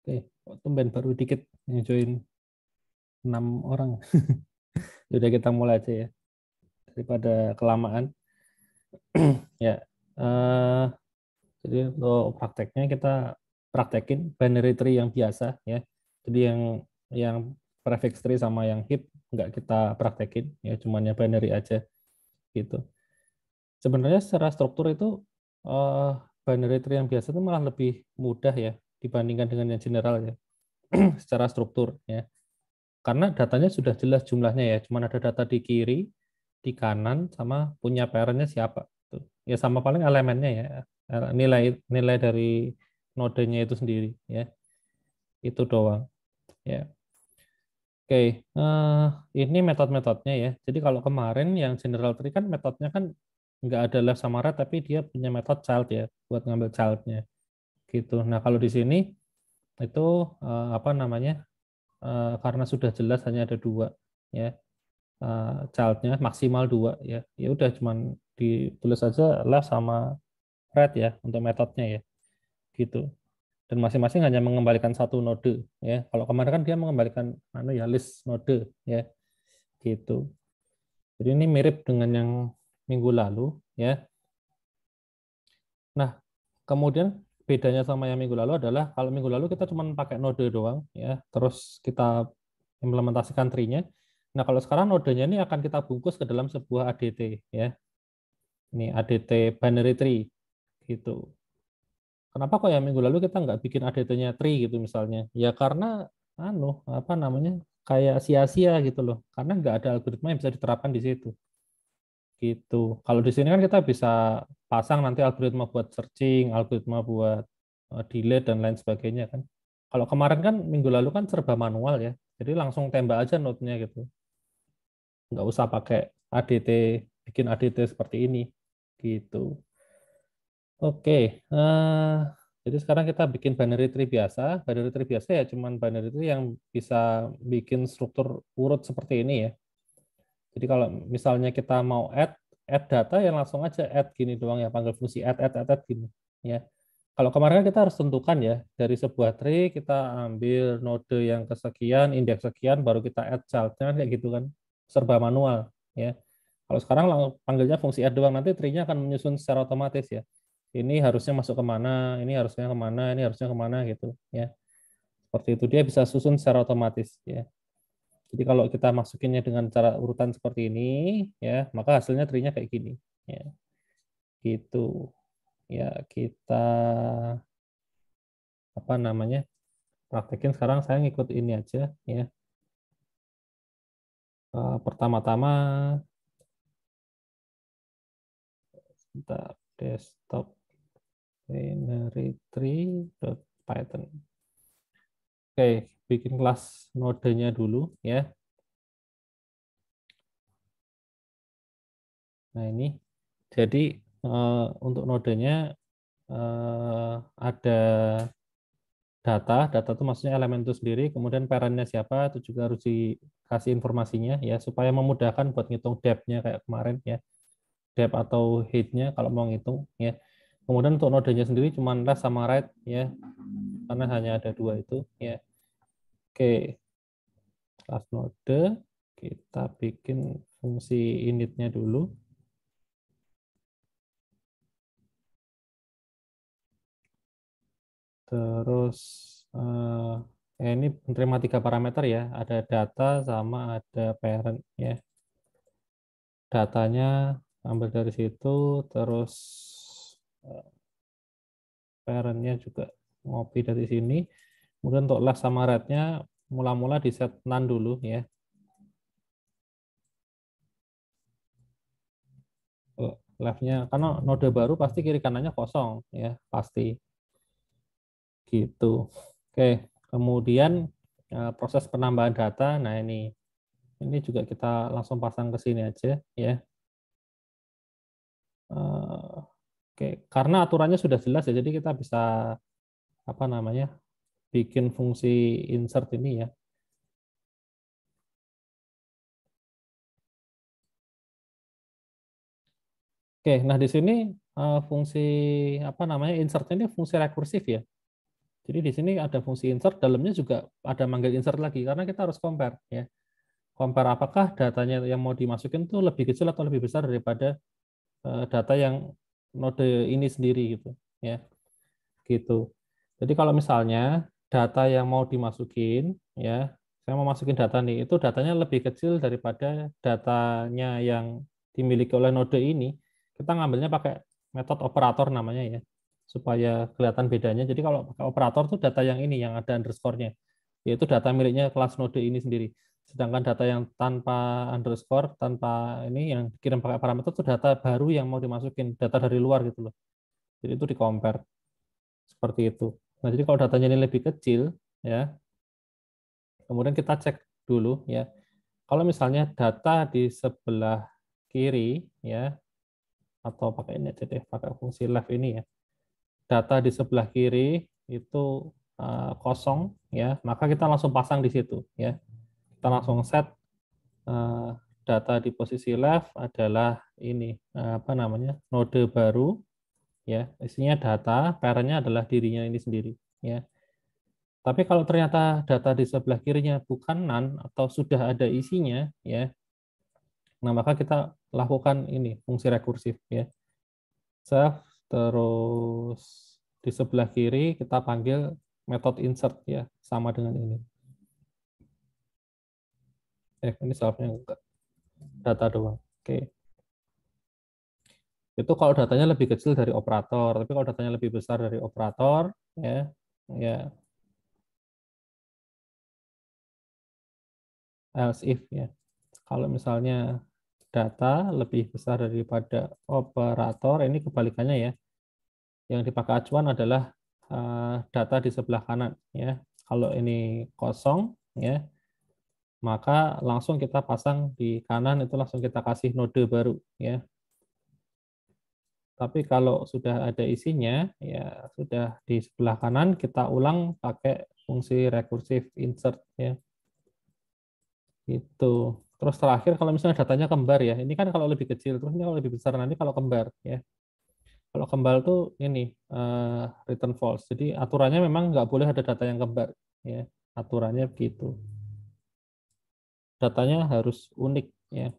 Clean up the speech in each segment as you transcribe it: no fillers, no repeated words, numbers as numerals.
Oke, kok tumben baru dikit yang join 6 orang. Udah kita mulai aja ya daripada kelamaan. Ya, eh, jadi untuk prakteknya kita praktekin binary tree yang biasa ya. Jadi yang prefix tree sama yang heap nggak kita praktekin ya, cuman ya binary aja gitu. Sebenarnya secara struktur itu eh, binary tree yang biasa itu malah lebih mudah ya dibandingkan dengan yang general ya secara struktur ya. Karena datanya sudah jelas jumlahnya ya, cuma ada data di kiri, di kanan, sama punya parentnya siapa. Tuh. Ya sama paling elemennya ya, nilai nilai dari nodenya itu sendiri ya, itu doang. Ya, oke. Ini metode-metodenya ya. Jadi kalau kemarin yang general tree kan metodenya kan nggak ada left sama right, tapi dia punya metode child ya, buat ngambil childnya gitu. Nah kalau di sini itu apa namanya? Karena sudah jelas hanya ada dua ya childnya maksimal dua ya ya udah cuman ditulis aja left sama right ya untuk metodenya ya gitu dan masing-masing hanya mengembalikan satu node ya kalau kemarin kan dia mengembalikan ya list node ya gitu jadi ini mirip dengan yang minggu lalu ya. Nah kemudian bedanya sama yang minggu lalu adalah kalau minggu lalu kita cuma pakai node doang ya terus kita implementasikan tree-nya. Nah kalau sekarang nodenya ini akan kita bungkus ke dalam sebuah ADT ya. Ini ADT binary tree gitu. Kenapa kok ya minggu lalu kita nggak bikin ADT-nya tree gitu misalnya? Ya karena apa namanya kayak sia-sia gitu loh. Karena nggak ada algoritma yang bisa diterapkan di situ. Gitu. Kalau di sini kan kita bisa pasang nanti algoritma buat searching, algoritma buat delete dan lain sebagainya kan. Kalau kemarin kan minggu lalu kan serba manual ya. Jadi langsung tembak aja node-nya gitu. Nggak usah pakai ADT, bikin ADT seperti ini. Gitu. Oke, jadi sekarang kita bikin binary tree biasa. Binary tree biasa ya cuman binary tree yang bisa bikin struktur urut seperti ini ya. Jadi kalau misalnya kita mau add data ya langsung aja add gini doang ya, panggil fungsi add gini ya. Kalau kemarin kan kita harus tentukan ya, dari sebuah tree kita ambil node yang kesekian, indeks sekian, baru kita add child-nya kayak gitu kan. Serba manual ya. Kalau sekarang panggilnya fungsi add doang, nanti tree-nya akan menyusun secara otomatis ya. Ini harusnya masuk kemana, ini harusnya kemana, ini harusnya kemana gitu ya. Seperti itu dia bisa susun secara otomatis ya. Jadi kalau kita masukinnya dengan cara urutan seperti ini ya, maka hasilnya tree-nya kayak gini ya. Gitu. Ya, kita apa namanya? Praktekin sekarang saya ngikut ini aja ya. Pertama-tama kita desktop binary tree.python. Oke, bikin kelas nodenya dulu ya. Nah, ini jadi untuk nodenya ada data itu maksudnya elemen itu sendiri, kemudian parentnya siapa itu juga harus dikasih informasinya ya supaya memudahkan buat ngitung depth-nya kayak kemarin ya. Depth atau height-nya kalau mau ngitung ya. Kemudian untuk nodenya sendiri cuma left sama right ya, karena hanya ada dua itu ya. Oke, kelas node kita bikin fungsi initnya dulu. Terus ini menerima tiga parameter ya, ada data sama ada parent ya. Datanya ambil dari situ, terus eh, parentnya juga ngopi dari sini. Kemudian untuk left sama right-nya mula-mula di set none dulu ya. Left-nya karena node baru pasti kiri kanannya kosong ya, pasti gitu. Oke, kemudian proses penambahan data. Nah, ini juga kita langsung pasang ke sini aja ya. Oke, karena aturannya sudah jelas ya, jadi kita bisa apa namanya bikin fungsi insert ini ya. Oke, nah di sini fungsi apa namanya insert ini fungsi rekursif ya. Jadi di sini ada fungsi insert, dalamnya juga ada manggil insert lagi karena kita harus compare ya. Compare apakah datanya yang mau dimasukin tuh lebih kecil atau lebih besar daripada data yang node ini sendiri gitu ya. Gitu. Jadi kalau misalnya data yang mau dimasukin ya, saya mau masukin data nih, itu datanya lebih kecil daripada datanya yang dimiliki oleh node ini, kita ngambilnya pakai metode operator namanya ya, supaya kelihatan bedanya. Jadi kalau pakai operator tuh data yang ini yang ada underscore-nya, yaitu data miliknya kelas node ini sendiri. Sedangkan data yang tanpa underscore, tanpa ini yang dikirim pakai parameter itu data baru yang mau dimasukin, data dari luar gitu loh. Jadi itu di compare seperti itu. Nah, jadi kalau datanya ini lebih kecil ya, kemudian kita cek dulu ya. Kalau misalnya data di sebelah kiri ya, atau pakai ini aja deh, pakai fungsi left ini ya. Data di sebelah kiri itu kosong ya, maka kita langsung pasang di situ ya. Kita langsung set uh, data di posisi left adalah ini apa namanya? Node baru ya. Isinya data, parent-nya adalah dirinya ini sendiri ya. Tapi kalau ternyata data di sebelah kirinya bukan none atau sudah ada isinya, ya, nah maka kita lakukan ini fungsi rekursif, ya, save terus di sebelah kiri kita panggil metode insert, ya, sama dengan ini. Ini selfnya enggak, data doang. Oke, itu kalau datanya lebih kecil dari operator, tapi kalau datanya lebih besar dari operator, ya, ya else if, ya. Kalau misalnya data lebih besar daripada operator, ini kebalikannya ya. Yang dipakai acuan adalah data di sebelah kanan ya. Kalau ini kosong ya, maka langsung kita pasang di kanan itu langsung kita kasih node baru ya. Tapi kalau sudah ada isinya ya sudah di sebelah kanan kita ulang pakai fungsi recursive insert ya. Itu. Terus terakhir kalau misalnya datanya kembar ya, ini kan kalau lebih kecil, terus ini kalau lebih besar nanti kalau kembar ya. Kalau kembar tuh ini return false. Jadi aturannya memang nggak boleh ada data yang kembar ya. Aturannya begitu. Datanya harus unik ya.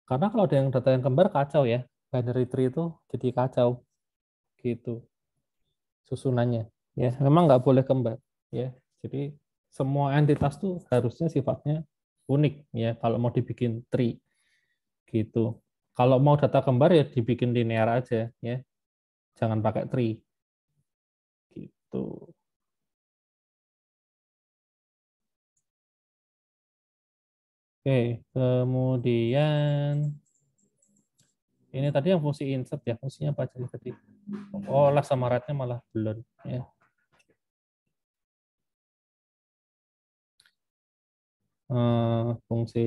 Karena kalau ada yang data yang kembar kacau ya. Binary tree itu jadi kacau gitu susunannya. Ya, memang nggak boleh kembar ya. Jadi semua entitas tuh harusnya sifatnya unik ya kalau mau dibikin tree gitu. Kalau mau data kembar ya dibikin linear aja ya. Jangan pakai tree gitu. Oke, kemudian ini tadi yang fungsi insert ya, fungsinya apa aja tadi? Oh, left sama right-nya malah belum ya. Fungsi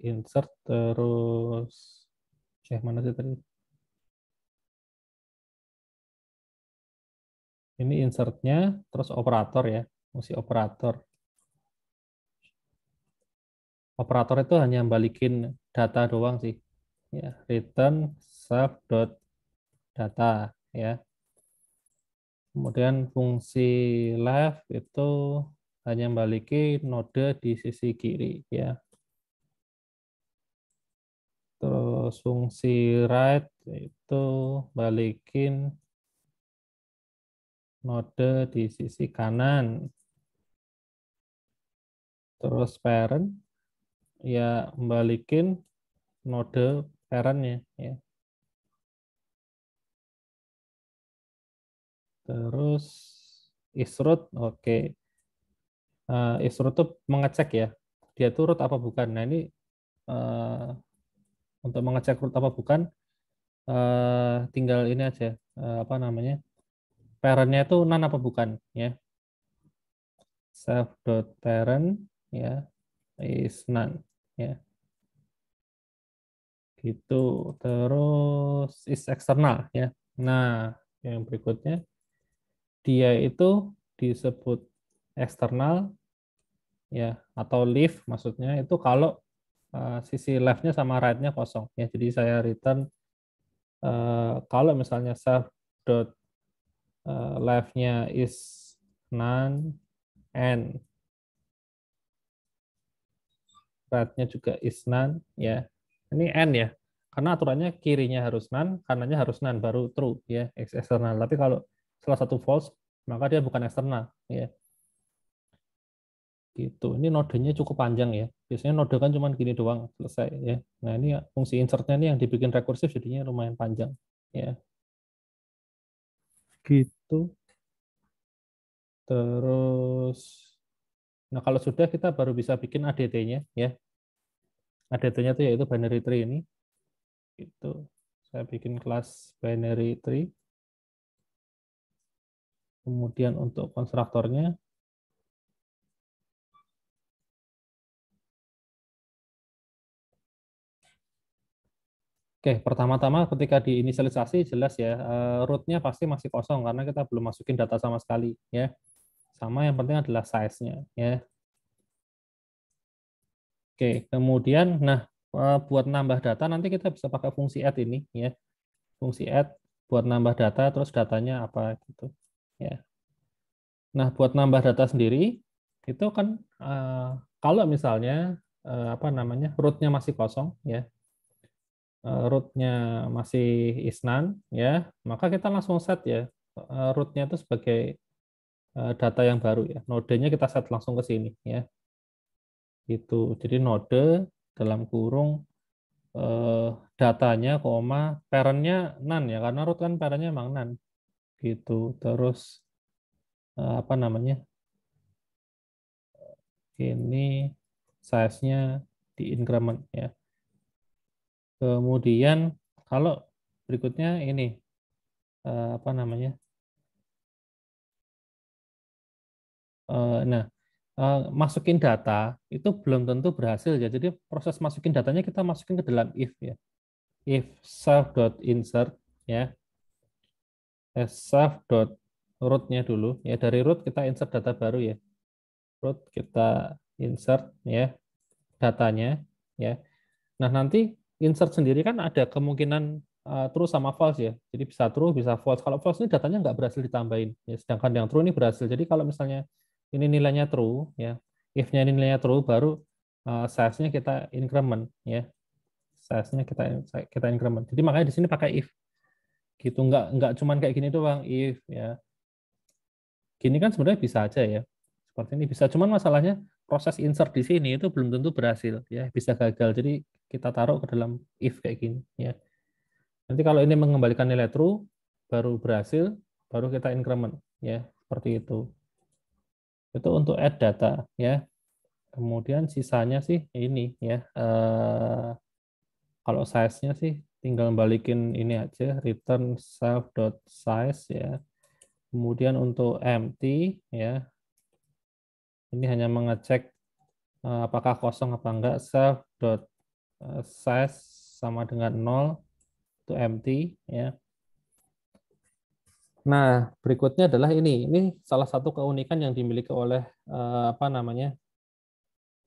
insert terus mana sih tadi? Ini insertnya terus operator ya, fungsi operator. Operator itu hanya balikin data doang sih. Ya, return self dot data ya. Kemudian fungsi left itu hanya balikin node di sisi kiri ya. Terus fungsi right itu balikin node di sisi kanan. Terus parent ya balikin node parentnya ya. Terus isroot oke. Isroot itu mengecek ya dia itu root apa bukan. Nah ini uh, untuk mengecek root apa bukan tinggal ini aja apa namanya parentnya itu none apa bukan ya. Self dot parent ya is none ya gitu. Terus is eksternal ya. Nah yang berikutnya dia itu disebut eksternal ya atau leaf maksudnya itu kalau sisi left-nya sama right-nya kosong ya. Jadi saya return Kalau misalnya self dot left-nya is none and right-nya juga is none, ya. Ini n ya. Karena aturannya kirinya harus none, kanannya harus none baru true ya, eksternal. Tapi kalau salah satu false, maka dia bukan eksternal ya. Gitu. Ini nodenya cukup panjang ya. Biasanya node kan cuma gini doang selesai ya. Nah, ini fungsi insertnya ini yang dibikin rekursif jadinya lumayan panjang ya. Gitu. Terus nah kalau sudah kita baru bisa bikin ADT-nya ya. ADT-nya itu yaitu binary tree ini. Itu. Saya bikin kelas binary tree. Kemudian untuk konstruktornya oke, pertama-tama ketika diinisialisasi jelas ya, root-nya pasti masih kosong karena kita belum masukin data sama sekali ya. Sama yang penting adalah size-nya ya. Oke, kemudian nah buat nambah data nanti kita bisa pakai fungsi add ini ya. Fungsi add buat nambah data terus datanya apa gitu ya. Nah, buat nambah data sendiri itu kan kalau misalnya apa namanya root-nya masih kosong ya, root-nya masih isnan ya, maka kita langsung set ya root-nya itu sebagai data yang baru ya. Nodenya kita set langsung ke sini ya. Gitu. Jadi node dalam kurung eh, datanya koma parent-nya none ya karena root kan parent-nya emang none gitu. Terus apa namanya? Ini size-nya di increment ya. Kemudian kalau berikutnya ini apa namanya? Nah, masukin data itu belum tentu berhasil ya. Jadi proses masukin datanya kita masukin ke dalam if ya. If self.insert ya, self.root-nya dulu ya. Dari root kita insert data baru ya. Root kita insert ya datanya ya. Nah, nanti insert sendiri kan ada kemungkinan true sama false ya. Jadi bisa true, bisa false. Kalau false ini datanya nggak berhasil ditambahin. Ya, sedangkan yang true ini berhasil. Jadi kalau misalnya ini nilainya true, ya, if-nya ini nilainya true, baru size-nya kita increment, ya. Size-nya kita increment. Jadi makanya di sini pakai if. Gitu, nggak cuman kayak gini doang, if, ya. Gini kan sebenarnya bisa aja ya. Seperti ini bisa. Cuman masalahnya proses insert di sini itu belum tentu berhasil, ya. Bisa gagal. Jadi kita taruh ke dalam if kayak gini, ya. Nanti kalau ini mengembalikan nilai true, baru berhasil, baru kita increment, ya seperti itu. Itu untuk add data, ya. Kemudian sisanya sih ini, ya. Kalau size-nya sih tinggal balikin ini aja, return self.size, ya. Kemudian untuk empty, ya. Ini hanya mengecek apakah kosong apa enggak, self.size sama dengan 0 itu empty, ya. Nah, berikutnya adalah ini. Ini salah satu keunikan yang dimiliki oleh apa namanya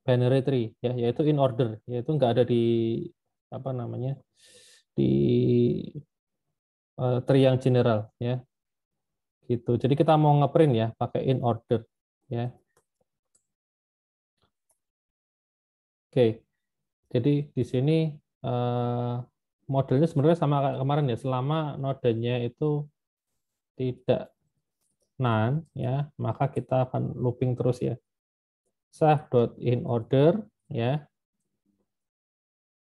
binary tree, ya, yaitu in order, yaitu nggak ada di apa namanya di tree yang general, ya, gitu. Jadi kita mau ngeprint ya pakai in order, ya. Oke, jadi di sini eh, modelnya sebenarnya sama kayak kemarin ya, selama nodenya itu tidak none, ya, maka kita akan looping terus ya. Self.inOrder ya,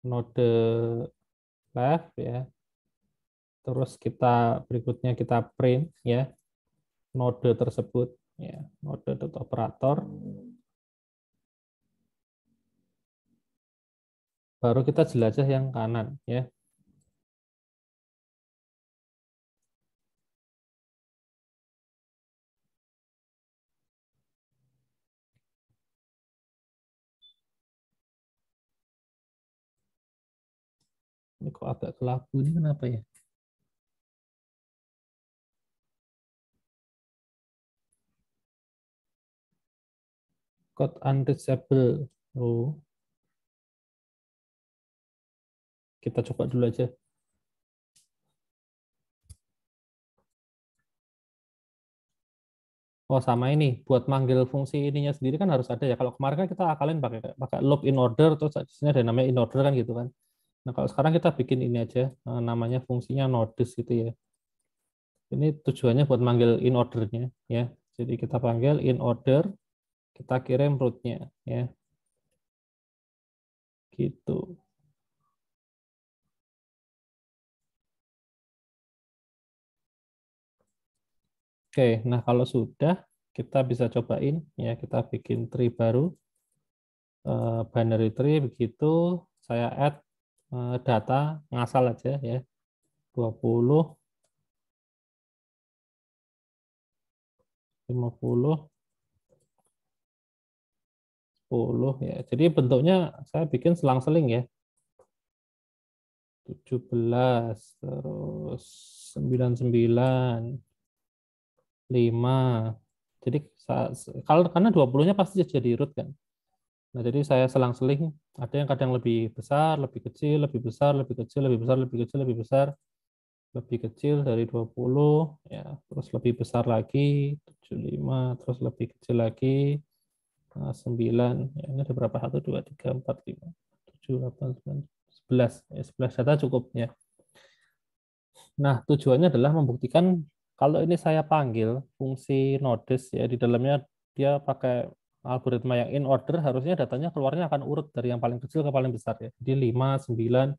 node left ya. Terus kita berikutnya kita print ya node tersebut ya, node operator. Baru kita jelajah yang kanan ya. Ini kok agak kelabu ini kenapa ya? Code unreachable. Oh, kita coba dulu aja. Oh, sama ini buat manggil fungsi ininya sendiri kan harus ada ya. Kalau kemarin kan kita akalin pakai pakai loop in order, terus di sini ada namanya in order kan gitu kan. Nah, kalau sekarang kita bikin ini aja, namanya fungsinya nodes gitu ya. Ini tujuannya buat manggil in ordernya ya. Jadi kita panggil in order, kita kirim rootnya ya, gitu. Oke, nah kalau sudah kita bisa cobain ya, kita bikin tree baru, binary tree begitu. Saya add data ngasal aja ya, 20, 50, 10 ya. Jadi bentuknya saya bikin selang-seling ya. 17 terus 99, 5. Jadi kalau karena 20-nya pasti jadi root kan. Nah, jadi saya selang-seling, ada yang kadang lebih besar, lebih kecil, lebih besar, lebih kecil, lebih besar, lebih kecil, lebih besar, lebih kecil dari 20 ya, terus lebih besar lagi 75, terus lebih kecil lagi 9. Ya, ini ada berapa? 1 2 3 4 5 7 8 9 11. Ya, 11 data cukup ya. Nah, tujuannya adalah membuktikan kalau ini saya panggil fungsi nodes ya, di dalamnya dia pakai algoritma yang in order, harusnya datanya keluarnya akan urut dari yang paling kecil ke paling besar ya. Jadi 5, 9,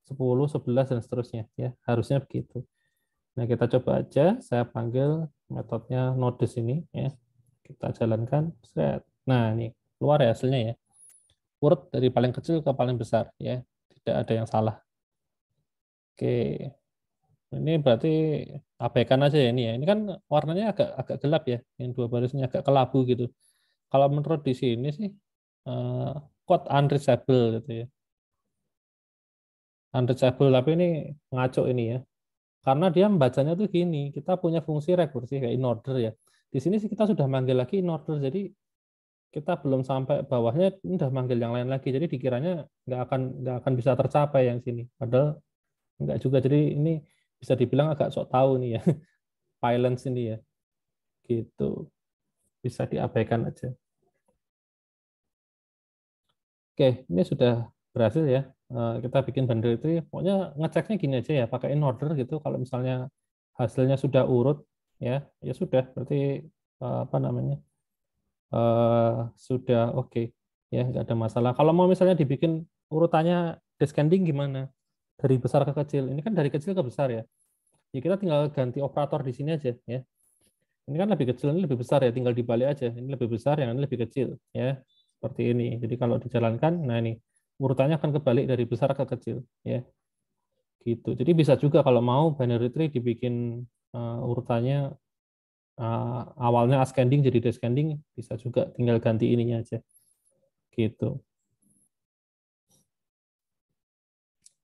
10, 11 dan seterusnya ya. Harusnya begitu. Nah, kita coba aja saya panggil metodenya nodes ini ya. Kita jalankan. Nah, ini keluar ya hasilnya ya. Urut dari paling kecil ke paling besar ya. Tidak ada yang salah. Oke. Ini berarti abaikan aja ya ini ya. Ini kan warnanya agak agak gelap ya, yang dua barisnya agak kelabu gitu. Kalau menurut di sini sih eh, code unreachable gitu ya. Unreachable tapi ini ngaco ini ya. Karena dia membacanya tuh gini, kita punya fungsi rekursif kayak in order ya. Di sini sih kita sudah manggil lagi in order, jadi kita belum sampai bawahnya ini udah manggil yang lain lagi. Jadi dikiranya nggak akan bisa tercapai yang sini. Padahal nggak juga. Jadi ini bisa dibilang agak sok tahu nih ya. Violence ini ya. Gitu. Bisa diabaikan aja. Oke, ini sudah berhasil ya. Kita bikin bundle itu, pokoknya ngeceknya gini aja ya, pakai in order gitu. Kalau misalnya hasilnya sudah urut, ya, ya sudah. Berarti apa namanya, sudah oke, ya, nggak ada masalah. Kalau mau misalnya dibikin urutannya descending gimana? Dari besar ke kecil. Ini kan dari kecil ke besar ya. Ya kita tinggal ganti operator di sini aja ya. Ini kan lebih kecil, ini lebih besar ya, tinggal dibalik aja. Ini lebih besar, yang ini lebih kecil, ya. Seperti ini. Jadi kalau dijalankan, nah ini urutannya akan kebalik dari besar ke kecil, ya. Gitu. Jadi bisa juga kalau mau binary tree dibikin urutannya awalnya ascending jadi descending, bisa juga tinggal ganti ininya aja. Gitu.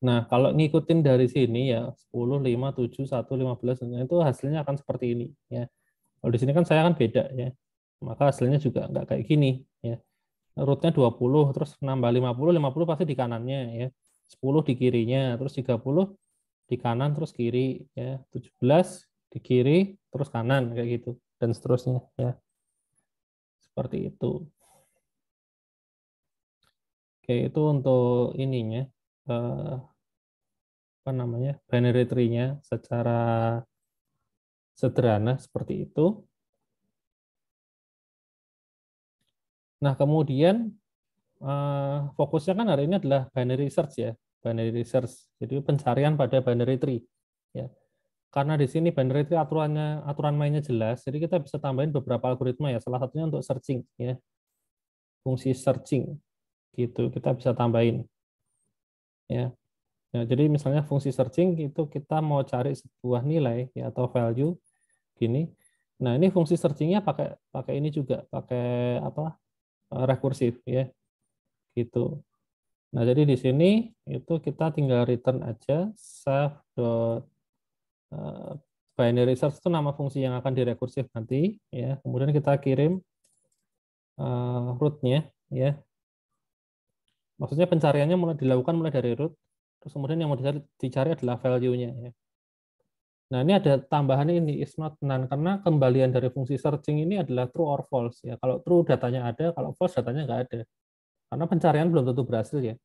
Nah, kalau ngikutin dari sini ya 10, 5, 7, 1, 15, nah itu hasilnya akan seperti ini, ya. Kalau di sini kan saya kan beda, ya. Maka hasilnya juga nggak kayak gini, ya. Rootnya 20, terus nambah 50, 50 pasti di kanannya ya. 10 di kirinya, terus 30 di kanan terus kiri ya. 17 di kiri terus kanan kayak gitu dan seterusnya ya. Seperti itu. Oke, itu untuk ininya apa namanya? Binary tree-nya secara sederhana seperti itu. Nah, kemudian fokusnya kan hari ini adalah binary search ya. Binary search. Jadi pencarian pada binary tree ya. Karena di sini binary tree aturan mainnya jelas, jadi kita bisa tambahin beberapa algoritma ya. Salah satunya untuk searching ya, fungsi searching gitu kita bisa tambahin ya. Nah, jadi misalnya fungsi searching itu kita mau cari sebuah nilai ya atau value gini. Nah, ini fungsi searchingnya pakai pakai ini juga pakai apa? Rekursif ya gitu. Nah, jadi di sini itu kita tinggal return aja save binary search itu nama fungsi yang akan direkursif nanti ya. Kemudian kita kirim root-nya ya. Maksudnya pencariannya mulai dilakukan mulai dari root, terus kemudian yang mau dicari adalah value-nya ya. Nah, ini ada tambahan ini is not none karena kembalian dari fungsi searching ini adalah true or false ya. Kalau true datanya ada, kalau false datanya nggak ada. Karena pencarian belum tentu berhasil ya.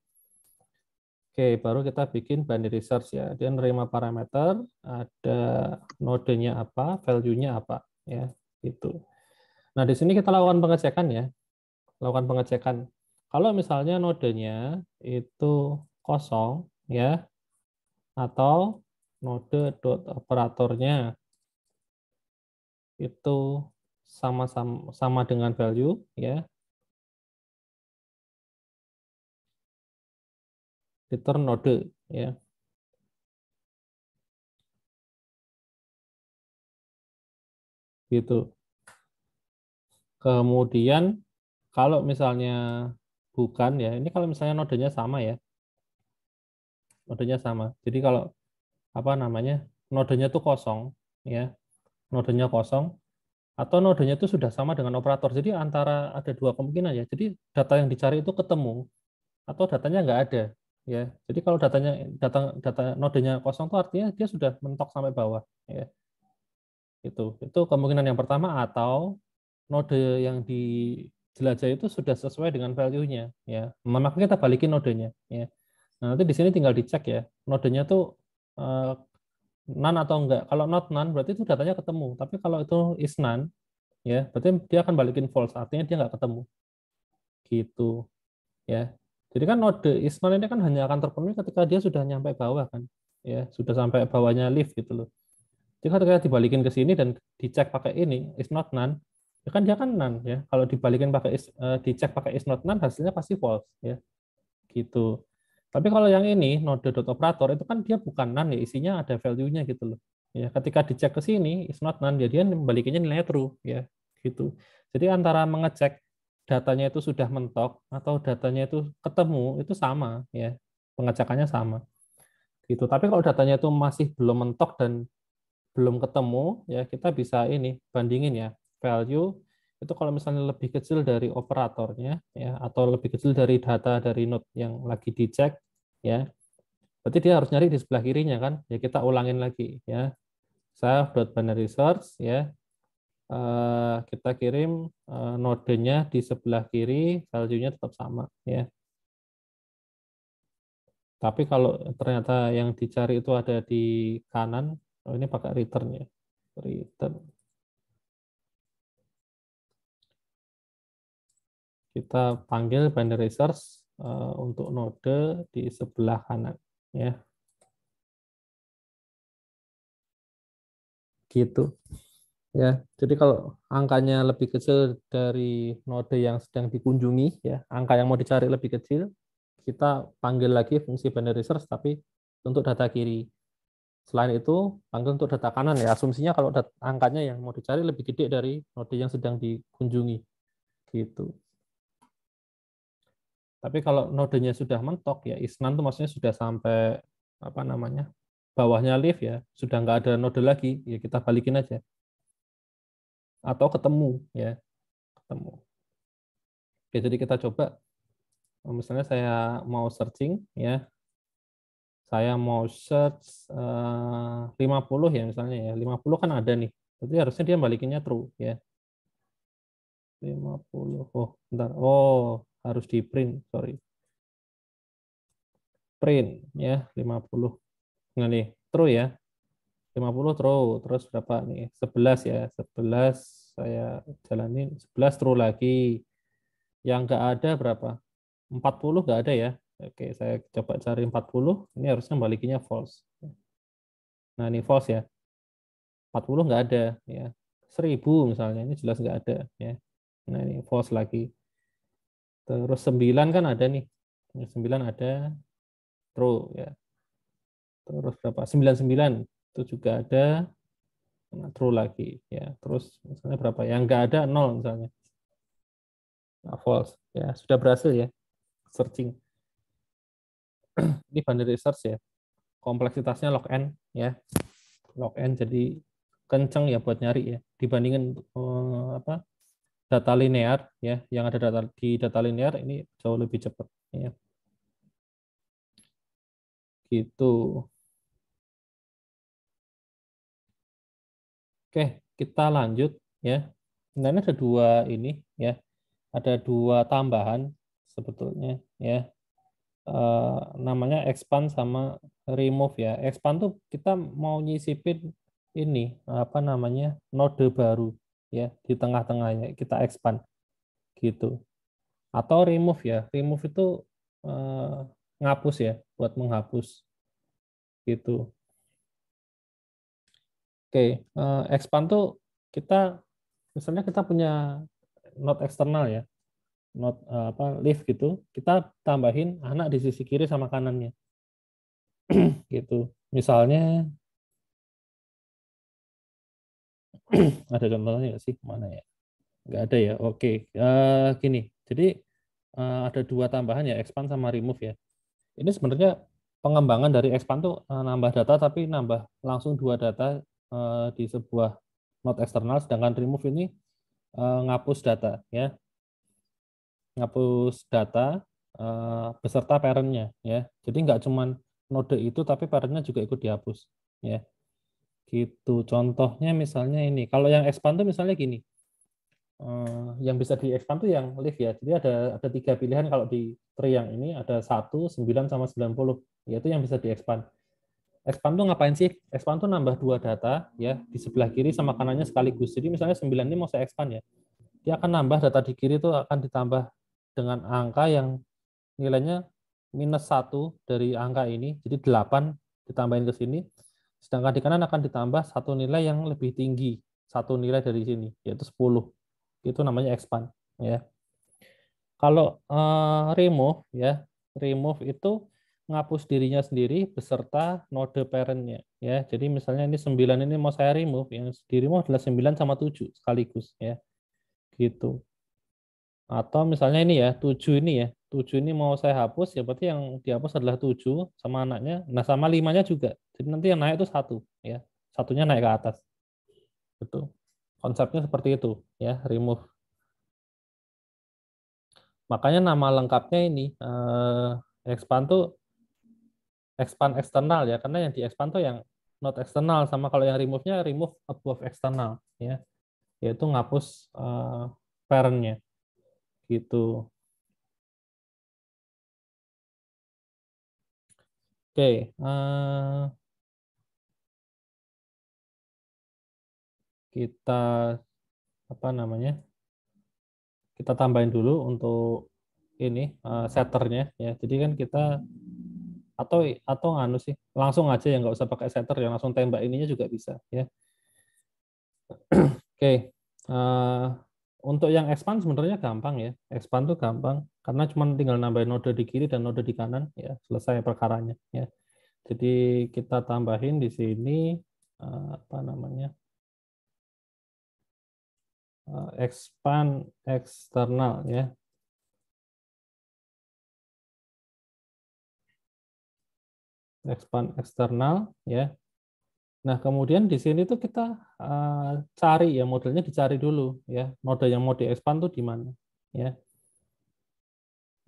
Oke, baru kita bikin binary search ya. Dia nerima parameter, ada nodenya apa, value-nya apa ya, gitu. Nah, di sini kita lakukan pengecekan ya. Lakukan pengecekan. Kalau misalnya nodenya itu kosong ya, atau node dot operatornya itu sama dengan value ya, return node ya, gitu. Kemudian kalau misalnya bukan ya, ini kalau misalnya nodenya sama ya, nodenya sama. Jadi kalau apa namanya, nodenya itu kosong ya, nodenya kosong atau nodenya itu sudah sama dengan operator. Jadi antara ada dua kemungkinan ya. Jadi data yang dicari itu ketemu atau datanya nggak ada ya. Jadi kalau data nodenya kosong itu artinya dia sudah mentok sampai bawah ya. Itu kemungkinan yang pertama, atau node yang dijelajah itu sudah sesuai dengan value-nya ya. Maka kita balikin nodenya ya. Nah, nanti di sini tinggal dicek ya. Nodenya tuh none atau enggak. Kalau not none berarti itu datanya ketemu. Tapi kalau itu is none ya, berarti dia akan balikin false. Artinya dia nggak ketemu. Gitu ya. Jadi kan node is none ini kan hanya akan terpenuhi ketika dia sudah nyampe bawah kan. Ya, sudah sampai bawahnya leaf gitu loh. Jadi ketika dibalikin ke sini dan dicek pakai ini is not none, ya kan dia kan none ya. Kalau dibalikin pakai dicek pakai is not none, hasilnya pasti false ya. Gitu. Tapi kalau yang ini node dot operator itu kan dia bukan none ya, isinya ada value-nya gitu loh. Ya, ketika dicek ke sini is not none, jadi dia membalikinnya nilai true ya. Gitu. Jadi antara mengecek datanya itu sudah mentok atau datanya itu ketemu itu sama ya. Pengecekannya sama. Gitu. Tapi kalau datanya itu masih belum mentok dan belum ketemu ya, kita bisa ini bandingin ya, value itu kalau misalnya lebih kecil dari operatornya ya, atau lebih kecil dari data dari node yang lagi dicek ya, berarti dia harus nyari di sebelah kirinya kan ya. Kita ulangin lagi ya, self.binary search ya, kita kirim nodenya di sebelah kiri, value-nya tetap sama ya. Tapi kalau ternyata yang dicari itu ada di kanan, oh ini pakai return ya, return. Kita panggil binary search untuk node di sebelah kanan ya, gitu ya. Jadi kalau angkanya lebih kecil dari node yang sedang dikunjungi ya, angka yang mau dicari lebih kecil, kita panggil lagi fungsi binary search tapi untuk data kiri. Selain itu panggil untuk data kanan ya, asumsinya kalau angkanya yang mau dicari lebih gede dari node yang sedang dikunjungi gitu. Tapi kalau nodenya sudah mentok ya, isnan itu maksudnya sudah sampai apa namanya, bawahnya leaf ya, sudah nggak ada node lagi, ya kita balikin aja. Atau ketemu ya, ketemu. Oke, jadi kita coba, misalnya saya mau searching ya, saya mau search 50 ya misalnya ya, 50 kan ada nih, jadi harusnya dia balikinnya true ya. 50, oh bentar, oh harus di print, sorry. Print ya, 50. Nah nih, true ya. 50 true, terus berapa nih? 11 ya, 11 saya jalanin, 11 true lagi. Yang nggak ada berapa? 40 nggak ada ya. Oke, saya coba cari 40, ini harusnya balikinnya false. Nah, ini false ya. 40 nggak ada ya. 1000 misalnya, ini jelas nggak ada ya. Nah, ini false lagi. Terus 9 kan ada nih. 9 ada, true ya. Terus berapa? 99 itu juga ada, true lagi ya. Terus misalnya berapa? Yang nggak ada 0 misalnya. Nah, false ya, sudah berhasil ya searching. Ini binary search ya, kompleksitasnya log n ya, log n, jadi kenceng ya buat nyari ya dibandingin apa, data linear ya, yang ada di data linear ini jauh lebih cepat ya, gitu. Oke, kita lanjut ya. Nah, ini ada dua ini ya. Ada dua tambahan sebetulnya ya. Namanya expand sama remove ya. Expand tuh kita mau nyisipin ini apa namanya node baru ya di tengah-tengahnya kita expand gitu. Atau remove ya. Remove itu eh, ngapus ya, buat menghapus gitu. Oke, expand tuh kita misalnya kita punya node eksternal ya, node apa leaf gitu, kita tambahin anak di sisi kiri sama kanannya gitu. Misalnya ada contohnya nggak sih? Mana ya? Nggak ada ya. Oke, gini. Jadi ada dua tambahan ya, expand sama remove ya. Ini sebenarnya pengembangan dari expand tuh nambah data tapi nambah langsung dua data di sebuah node eksternal, sedangkan remove ini ngapus data ya, ngapus data beserta parentnya ya. Jadi nggak cuman node itu tapi parentnya juga ikut dihapus ya. Gitu. Contohnya misalnya ini. Kalau yang expand tuh misalnya gini. Yang bisa di-expand tuh yang lift ya. Jadi ada tiga pilihan kalau di tree yang ini ada 1, 9 sama 90. Yaitu yang bisa di-expand. Expand tuh ngapain sih? Expand tuh nambah dua data ya di sebelah kiri sama kanannya sekaligus. Jadi misalnya 9 ini mau saya expand ya. Dia akan nambah data di kiri itu akan ditambah dengan angka yang nilainya -1 dari angka ini. Jadi 8 ditambahin ke sini. Sedangkan di kanan akan ditambah satu nilai yang lebih tinggi. Satu nilai dari sini, yaitu 10. Itu namanya expand ya. Kalau remove ya, remove itu ngapus dirinya sendiri beserta node parentnya ya. Jadi misalnya ini 9 ini mau saya remove, yang di remove adalah 9 sama 7 sekaligus ya. Gitu. Atau misalnya ini ya, 7 ini ya. 7 ini mau saya hapus ya berarti yang dihapus adalah 7 sama anaknya. Nah, sama 5-nya juga. Jadi nanti yang naik itu 1 ya. Satunya naik ke atas. Betul. Konsepnya seperti itu ya, remove. Makanya nama lengkapnya ini expand tuh expand eksternal ya, karena yang di expand tuh yang not eksternal, sama kalau yang remove-nya remove above eksternal ya, yaitu ngapus parent-nya gitu. Oke, kita apa namanya? Kita tambahin dulu untuk ini setternya ya. Jadi kan kita atau nganu sih, langsung aja ya nggak usah pakai setter ya, langsung tembak ininya juga bisa ya. Oke, untuk yang expand sebenarnya gampang ya. Expand tuh gampang karena cuma tinggal nambahin node di kiri dan node di kanan ya, selesai perkaranya ya. Jadi kita tambahin di sini apa namanya? Expand eksternal ya. Expand eksternal ya. Nah, kemudian di sini tuh kita cari ya, modelnya dicari dulu ya. Node yang mau di-expand tuh di mana ya.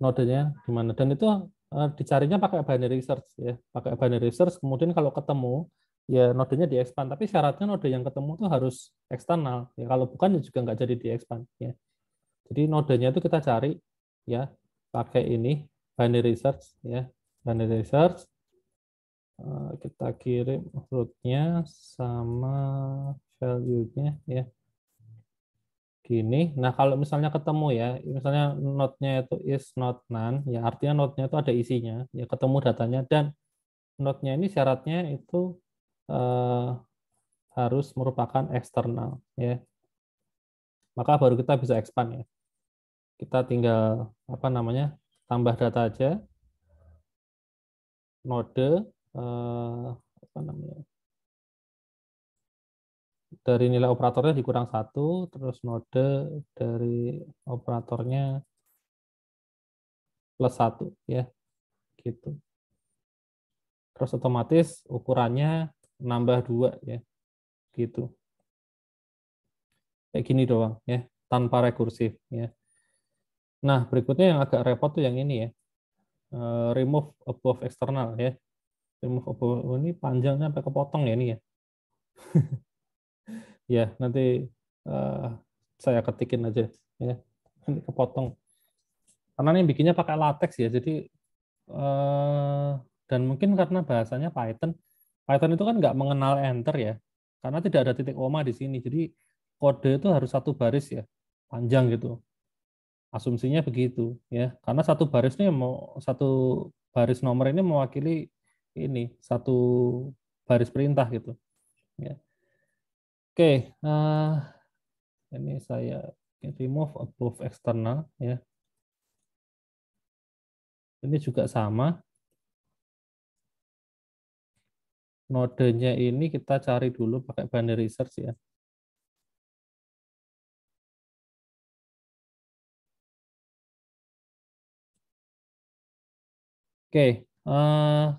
Nodenya di mana, dan itu dicarinya pakai binary search ya, pakai binary search, kemudian kalau ketemu ya nodenya di expand, tapi syaratnya node yang ketemu tuh harus eksternal ya, kalau bukan ya juga nggak jadi di expand ya. Jadi nodenya itu kita cari ya pakai ini binary search ya, binary search kita kirim root-nya sama value-nya ya gini. Nah, kalau misalnya ketemu ya, misalnya node-nya itu is not none, ya artinya node-nya itu ada isinya, ya ketemu datanya, dan node-nya ini syaratnya itu eh, harus merupakan eksternal, ya. Maka baru kita bisa expand ya. Kita tinggal apa namanya tambah data aja, node apa namanya dari nilai operatornya dikurang 1, terus node dari operatornya +1 ya, gitu. Terus otomatis ukurannya nambah 2 ya, gitu. Kayak gini doang ya, tanpa rekursif ya. Nah, berikutnya yang agak repot tuh yang ini ya. Remove above eksternal ya. Remove above, oh, ini panjangnya sampai kepotong ya ini ya. Ya, nanti eh, saya ketikin aja ya. Nanti kepotong. Karena ini bikinnya pakai latex ya, jadi dan mungkin karena bahasanya Python, Python itu kan nggak mengenal enter ya, karena tidak ada titik koma di sini. Jadi kode itu harus satu baris ya, panjang gitu. Asumsinya begitu ya, karena satu baris ini mau satu baris nomor ini mewakili ini satu baris perintah gitu. Ya. Oke, ini saya remove above external ya. Ini juga sama. Nodenya ini kita cari dulu pakai binary search ya. Oke,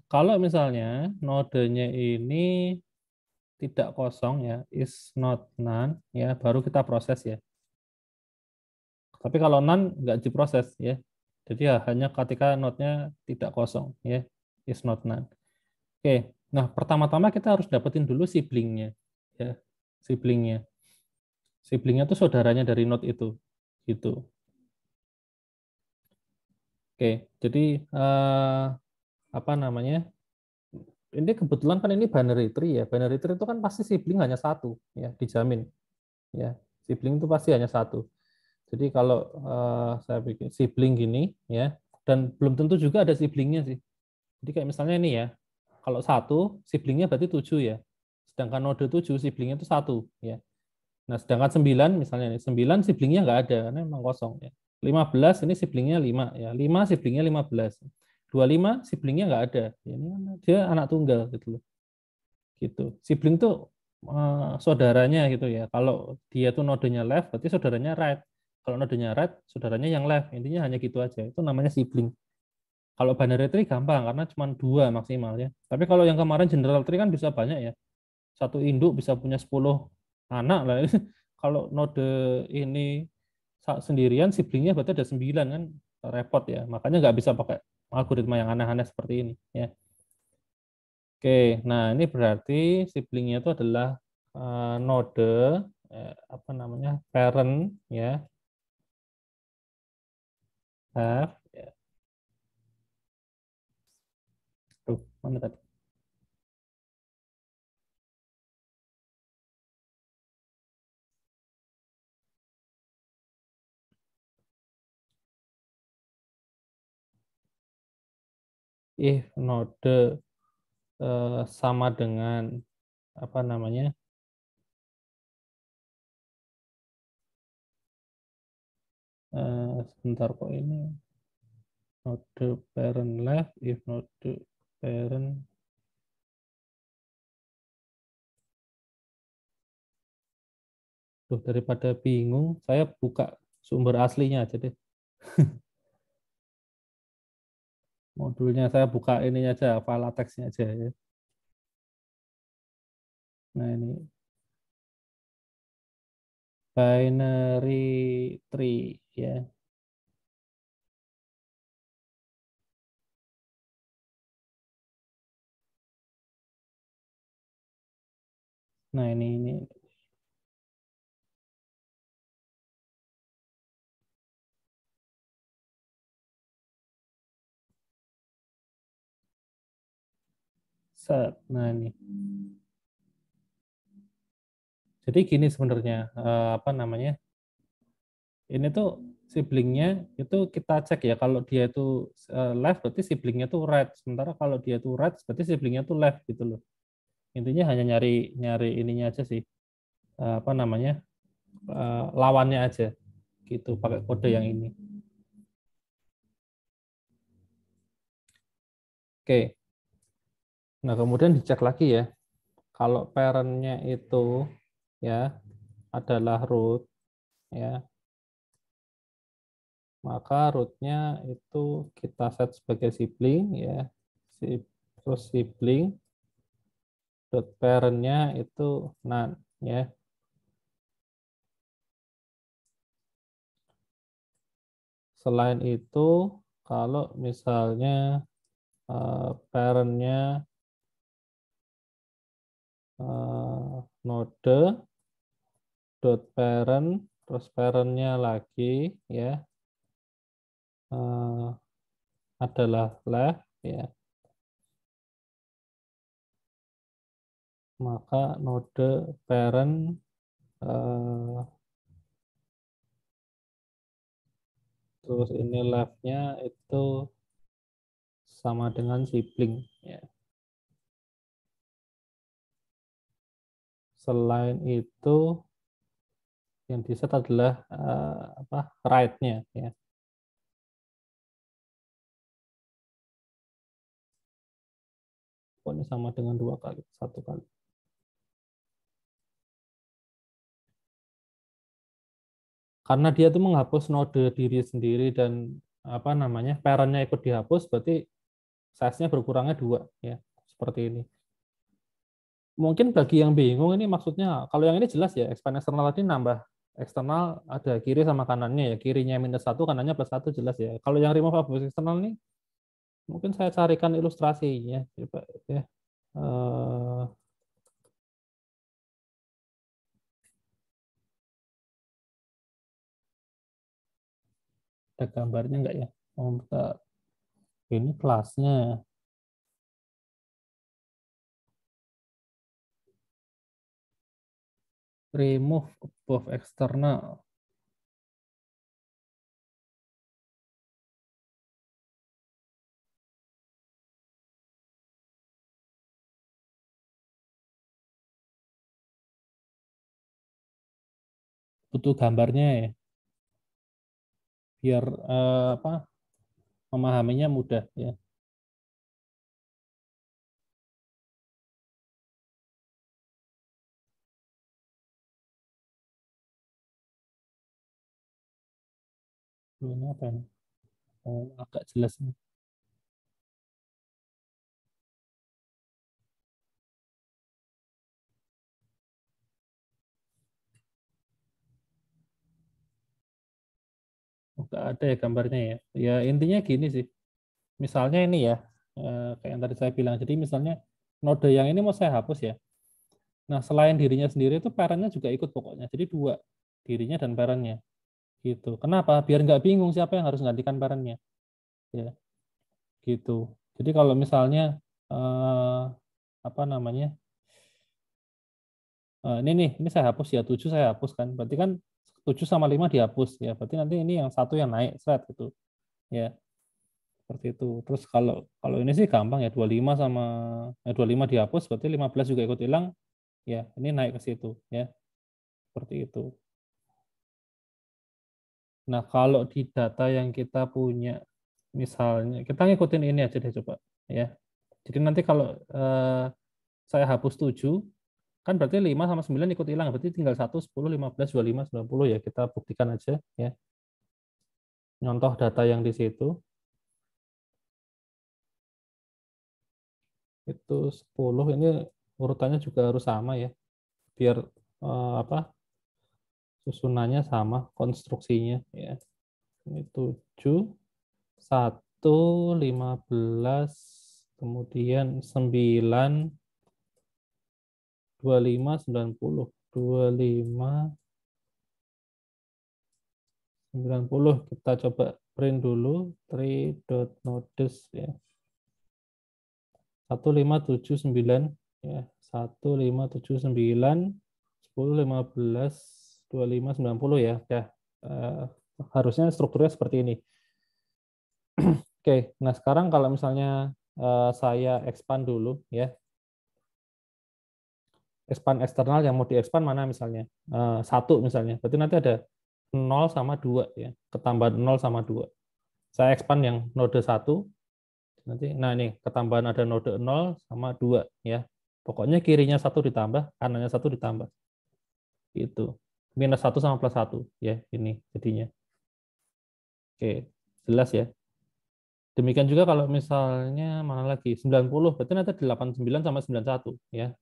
kalau misalnya nodenya ini tidak kosong ya, is not none ya, baru kita proses ya. Tapi kalau none nggak diproses ya. Jadi ya hanya ketika node-nya tidak kosong ya, is not none. Oke, nah pertama-tama kita harus dapetin dulu siblingnya ya, siblingnya. Siblingnya itu saudaranya dari node itu, gitu. Oke, jadi apa namanya? Ini kebetulan kan ini binary tree ya. Binary tree itu kan pasti sibling hanya satu ya, dijamin ya. Sibling itu pasti hanya satu. Jadi kalau saya bikin sibling gini ya, dan belum tentu juga ada siblingnya sih. Jadi kayak misalnya ini ya, kalau satu siblingnya berarti 7 ya. Sedangkan node 7 siblingnya itu satu ya. Nah, sedangkan 9 misalnya ini 9 siblingnya nggak ada karena memang kosong ya. 15 ini siblingnya 5 ya. 5 siblingnya 15. 25 siblingnya nggak ada. Ya, ini kan dia anak tunggal gitu loh. Gitu. Sibling tuh saudaranya gitu ya. Kalau dia tuh nodenya left berarti saudaranya right. Kalau nodenya right, saudaranya yang left. Intinya hanya gitu aja. Itu namanya sibling. Kalau binary tree gampang karena cuma dua maksimal ya. Tapi kalau yang kemarin general tree kan bisa banyak ya. Satu induk bisa punya 10 anak lah. Kalau node ini sendirian, siblingnya berarti ada 9 kan, repot ya. Makanya nggak bisa pakai algoritma yang aneh-aneh seperti ini. Ya. Oke, nah ini berarti siblingnya itu adalah node apa namanya parent ya, have ya. Tuh, mana tadi? If node sama dengan apa namanya sebentar kok ini node parent left if node parent tuh daripada bingung saya buka sumber aslinya aja deh modulnya saya buka ininya aja file latexnya aja ya. Nah ini binary tree ya. Nah ini set. Nah ini. Jadi gini sebenarnya apa namanya? Ini tuh siblingnya itu kita cek ya kalau dia itu left berarti siblingnya tuh right. Sementara kalau dia tuh right berarti siblingnya tuh left gitu loh. Intinya hanya nyari nyari ininya aja sih. Apa namanya? Lawannya aja gitu pakai kode yang ini. Oke. Nah, kemudian dicek lagi ya. Kalau parent-nya itu ya adalah root ya, maka root-nya itu kita set sebagai sibling ya. Terus sibling dot parent-nya itu none ya. Selain itu kalau misalnya parent-nya node dot parent, terus parentnya lagi ya adalah left ya, maka node parent terus ini leftnya itu sama dengan sibling ya. Selain itu yang di set adalah right-nya ya. Pokoknya sama dengan 2 kali, 1 kali. Karena dia tuh menghapus node diri sendiri dan apa namanya parentnya ikut dihapus, berarti size-nya berkurangnya 2 ya, seperti ini. Mungkin bagi yang bingung ini maksudnya, kalau yang ini jelas ya, expand eksternal tadi nambah eksternal ada kiri sama kanannya ya, kirinya -1, kanannya +1 jelas ya. Kalau yang remove hapus eksternal ini mungkin saya carikan ilustrasinya coba ya. Ada gambarnya enggak ya? Oh, bentar. Ini kelasnya. Remove above external. Butuh gambarnya ya, biar memahaminya mudah ya. Ini apa ini? Oh, agak jelas nih. Enggak ada ya gambarnya ya. Ya intinya gini sih. Misalnya ini ya, kayak yang tadi saya bilang. Jadi misalnya node yang ini mau saya hapus ya. Nah selain dirinya sendiri itu parentnya juga ikut pokoknya. Jadi 2, dirinya dan parentnya. Gitu. Kenapa? Biar nggak bingung siapa yang harus menggantikan parentnya. Ya, gitu. Jadi kalau misalnya apa namanya? Ini saya hapus ya, 7 saya hapus kan. Berarti kan 7 sama 5 dihapus ya. Berarti nanti ini yang satu yang naik thread gitu. Ya, seperti itu. Terus kalau kalau ini sih gampang ya, 25 sama 25 dihapus berarti 15 juga ikut hilang. Ya, ini naik ke situ ya. Seperti itu. Nah, kalau di data yang kita punya misalnya kita ngikutin ini aja deh coba ya. Jadi nanti kalau saya hapus 7 kan berarti 5 sama 9 ikut hilang, berarti tinggal 1, 10, 15, 25, 90 ya, kita buktikan aja ya. Nyontoh data yang di situ. Itu 10 ini urutannya juga harus sama ya. Biar apa? Susunannya sama, konstruksinya ya. Ini 7, 1, 15, kemudian 9, 25, 90. 25, 90. Kita coba print dulu 3.notice ya. 1579 ya. 1579 10 15 25 90 ya. Ya. Harusnya strukturnya seperti ini. Oke, nah sekarang kalau misalnya saya expand dulu ya. Expand eksternal yang mau di-expand mana misalnya? 1 misalnya. Berarti nanti ada 0 sama 2 ya. Ketambahan 0 sama 2. Saya expand yang node 1 nanti, nah ini ketambahan ada node 0 sama 2 ya. Pokoknya kirinya 1 ditambah, kanannya 1 ditambah. Itu. -1 sama +1 ya ini jadinya. Oke, jelas ya. Demikian juga kalau misalnya mana lagi 90 berarti nanti 89 sama 91 ya.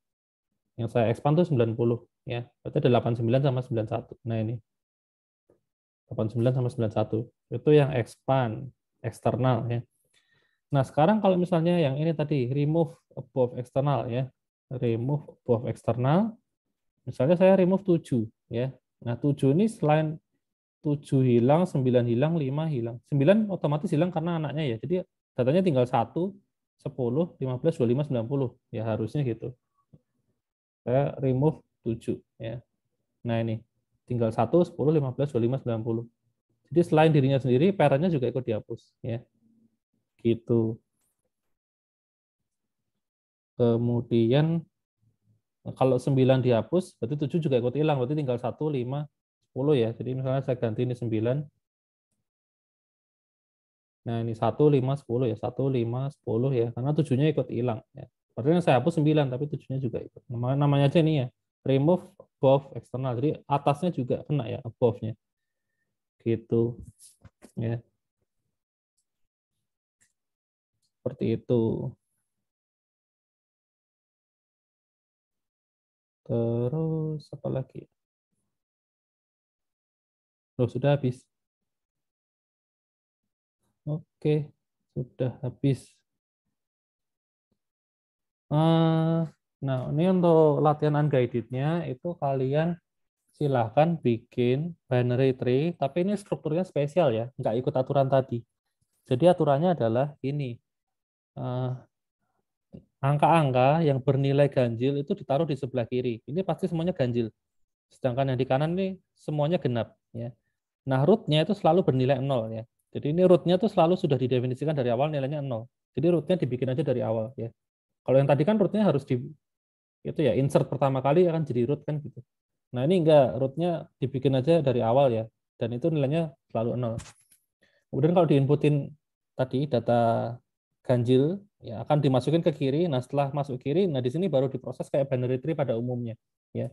Yang saya expand tuh 90 ya. Berarti ada 89 sama 91. Nah ini 89 sama 91. Itu yang expand eksternal ya. Nah, sekarang kalau misalnya yang ini tadi remove above external ya. Remove above external. Misalnya saya remove 7 ya. Nah, 7 ini selain 7 hilang, 9 hilang, 5 hilang. 9 otomatis hilang karena anaknya ya. Jadi datanya tinggal 1, 10, 15, 25, 90. Ya harusnya gitu. Saya remove 7 ya. Nah, ini tinggal 1, 10, 15, 25, 90. Jadi selain dirinya sendiri, parentnya juga ikut dihapus ya. Gitu. Kemudian kalau 9 dihapus, berarti 7 juga ikut hilang. Berarti tinggal 1, 5, 10 ya. Jadi misalnya saya ganti ini 9. Nah, ini 1, 5, 10 ya. 1, 5, 10 ya. Karena 7-nya ikut hilang. Ya. Berarti yang saya hapus 9, tapi 7-nya juga ikut. Namanya aja ini ya. Remove above eksternal. Jadi atasnya juga kena ya, above-nya. Gitu. Ya, seperti itu. Terus apa lagi? Loh, sudah habis. Oke, sudah habis. Eh, Nah, ini untuk latihan unguided-nya itu kalian silahkan bikin binary tree, tapi ini strukturnya spesial ya, nggak ikut aturan tadi. Jadi aturannya adalah ini, eh, angka-angka yang bernilai ganjil itu ditaruh di sebelah kiri. Ini pasti semuanya ganjil. Sedangkan yang di kanan ini semuanya genap. Ya. Nah, root-nya itu selalu bernilai 0 ya. Jadi ini root-nya itu selalu sudah didefinisikan dari awal nilainya 0. Jadi root-nya dibikin aja dari awal ya. Kalau yang tadi kan root-nya harus di itu ya insert pertama kali akan jadi root kan gitu. Nah, ini enggak, root-nya dibikin aja dari awal ya. Dan itu nilainya selalu 0. Kemudian kalau diinputin tadi data ganjil ya akan dimasukin ke kiri. Nah, setelah masuk kiri, nah di sini baru diproses kayak binary tree pada umumnya ya.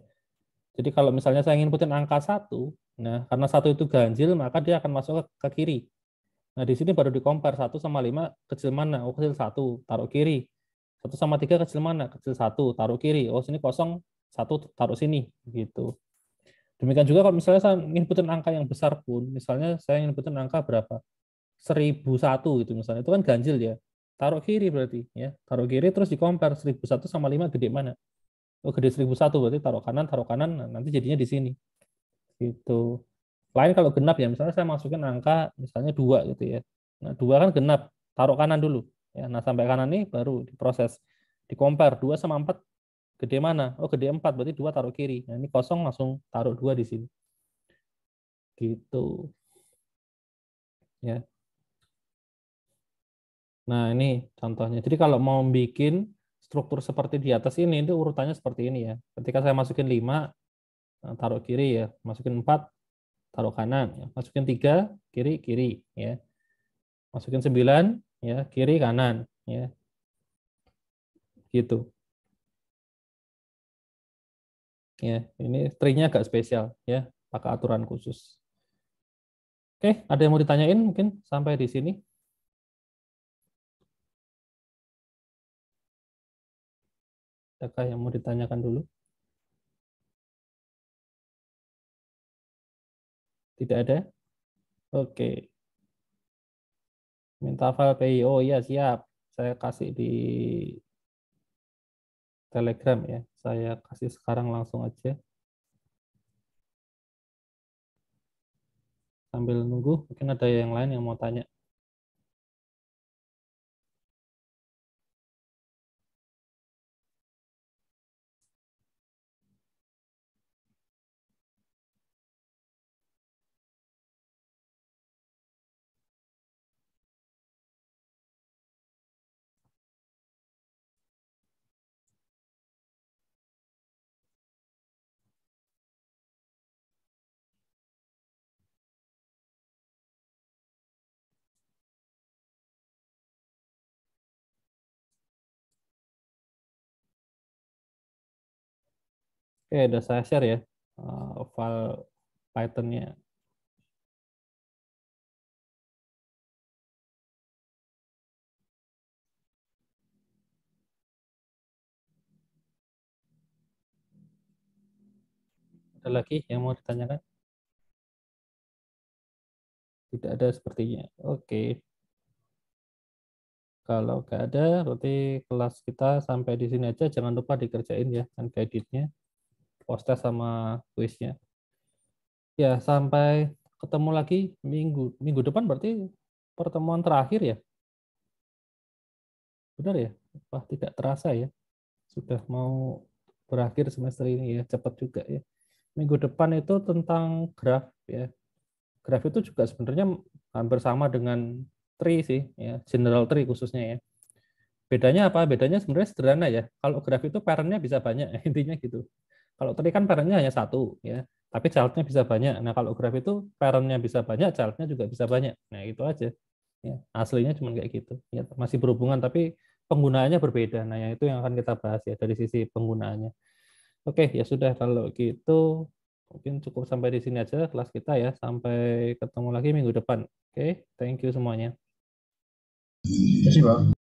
Jadi kalau misalnya saya inputin angka 1, nah karena 1 itu ganjil, maka dia akan masuk ke kiri. Nah, di sini baru dikompar 1 sama 5 kecil mana? Oh, kecil 1, taruh kiri. 1 sama 3 kecil mana? Kecil 1, taruh kiri. Oh, sini kosong, 1 taruh sini gitu. Demikian juga kalau misalnya saya inputin angka yang besar pun, misalnya saya inputin angka berapa? 1001 gitu misalnya. Itu kan ganjil ya. Taruh kiri berarti ya. Taruh kiri terus dikompar 1001 sama 5 gede mana? Oh, gede 1001 berarti taruh kanan, nah, nanti jadinya di sini. Gitu. Lain kalau genap ya, misalnya saya masukin angka misalnya 2 gitu ya. Nah, 2 kan genap, taruh kanan dulu. Ya, nah sampai kanan nih baru diproses. Dikompar 2 sama 4 gede mana? Oh, gede 4 berarti 2 taruh kiri. Nah, ini kosong langsung taruh 2 di sini. Gitu. Ya. Nah, ini contohnya. Jadi kalau mau bikin struktur seperti di atas ini, itu urutannya seperti ini ya. Ketika saya masukin 5, taruh kiri ya. Masukin 4, taruh kanan. Ya. Masukin 3, kiri, kiri. Ya. Masukin 9, ya, kiri, kanan. Ya. Gitu. Ya, ini tree-nya agak spesial. Ya, pakai aturan khusus. Oke, ada yang mau ditanyain mungkin sampai di sini? Adakah yang mau ditanyakan dulu? Tidak ada? Oke. Minta file PI. Oh iya, siap. Saya kasih di Telegram ya. Saya kasih sekarang langsung aja. Sambil nunggu, mungkin ada yang lain yang mau tanya. Oke, udah saya share ya file Python-nya. Ada lagi yang mau ditanyakan? Tidak ada sepertinya. Oke, kalau nggak ada, berarti kelas kita sampai di sini aja. Jangan lupa dikerjain ya, kan guide-nya, post test sama kuisnya. Ya, sampai ketemu lagi minggu depan berarti pertemuan terakhir ya. Benar ya? Wah, tidak terasa ya. Sudah mau berakhir semester ini ya, cepat juga ya. Minggu depan itu tentang graf ya. Graf itu juga sebenarnya hampir sama dengan tree sih ya, general tree khususnya ya. Bedanya apa? Bedanya sebenarnya sederhana ya. Kalau graf itu parentnya bisa banyak, intinya gitu. Kalau tree kan parentnya hanya satu ya, tapi childnya bisa banyak. Nah kalau graf itu parentnya bisa banyak, childnya juga bisa banyak. Nah itu aja. Ya, aslinya cuma kayak gitu. Ya, masih berhubungan tapi penggunaannya berbeda. Nah yang itu yang akan kita bahas ya dari sisi penggunaannya. Oke ya sudah kalau gitu mungkin cukup sampai di sini aja kelas kita ya. Sampai ketemu lagi minggu depan. Oke, thank you semuanya. Terima kasih, Pak.